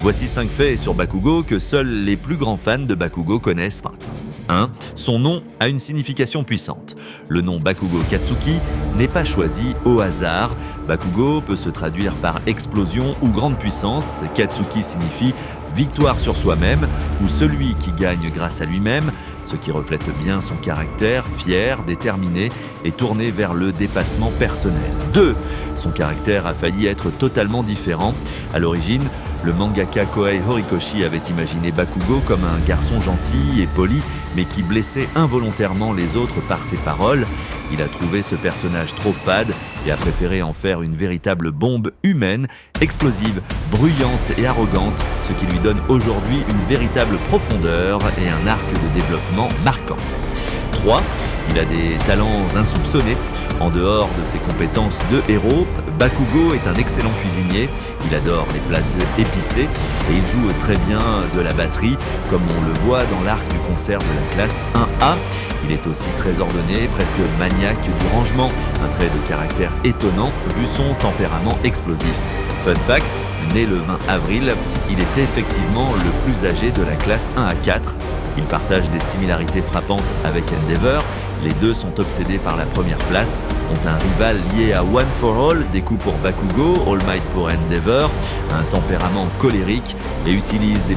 Voici 5 faits sur Bakugo que seuls les plus grands fans de Bakugo connaissent. 1. Son nom a une signification puissante. Le nom Bakugo Katsuki n'est pas choisi au hasard. Bakugo peut se traduire par explosion ou grande puissance. Katsuki signifie victoire sur soi-même ou celui qui gagne grâce à lui-même, ce qui reflète bien son caractère, fier, déterminé et tourné vers le dépassement personnel. 2. Son caractère a failli être totalement différent. À l'origine, le mangaka Kohei Horikoshi avait imaginé Bakugo comme un garçon gentil et poli, mais qui blessait involontairement les autres par ses paroles. Il a trouvé ce personnage trop fade et a préféré en faire une véritable bombe humaine, explosive, bruyante et arrogante, ce qui lui donne aujourd'hui une véritable profondeur et un arc de développement marquant. 3. Il a des talents insoupçonnés. En dehors de ses compétences de héros, Bakugo est un excellent cuisinier. Il adore les plats épicés et il joue très bien de la batterie, comme on le voit dans l'arc du concert de la classe 1A. Il est aussi très ordonné, presque maniaque du rangement, un trait de caractère étonnant vu son tempérament explosif. Fun fact, né le 20 avril, il est effectivement le plus âgé de la classe 1 à 4. Il partage des similarités frappantes avec Endeavor. Les deux sont obsédés par la première place, ont un rival lié à One for All, des coups pour Bakugo, All Might pour Endeavor, un tempérament colérique et utilisent des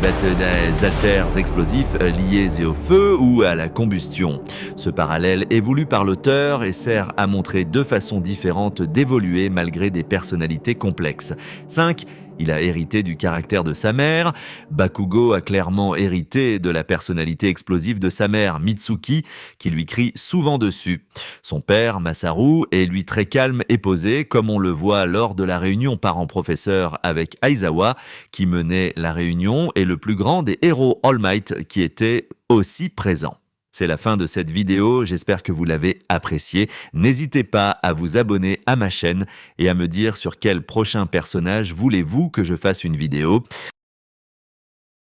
alters explosifs liés au feu ou à la combustion. Ce parallèle est voulu par l'auteur et sert à montrer deux façons différentes d'évoluer malgré des personnalités complexes. 5. Il a hérité du caractère de sa mère. Bakugo a clairement hérité de la personnalité explosive de sa mère, Mitsuki, qui lui crie souvent dessus. Son père, Masaru, est lui très calme et posé, comme on le voit lors de la réunion parents-professeurs avec Aizawa, qui menait la réunion, et le plus grand des héros All Might, qui était aussi présent. C'est la fin de cette vidéo, j'espère que vous l'avez appréciée. N'hésitez pas à vous abonner à ma chaîne et à me dire sur quel prochain personnage voulez-vous que je fasse une vidéo.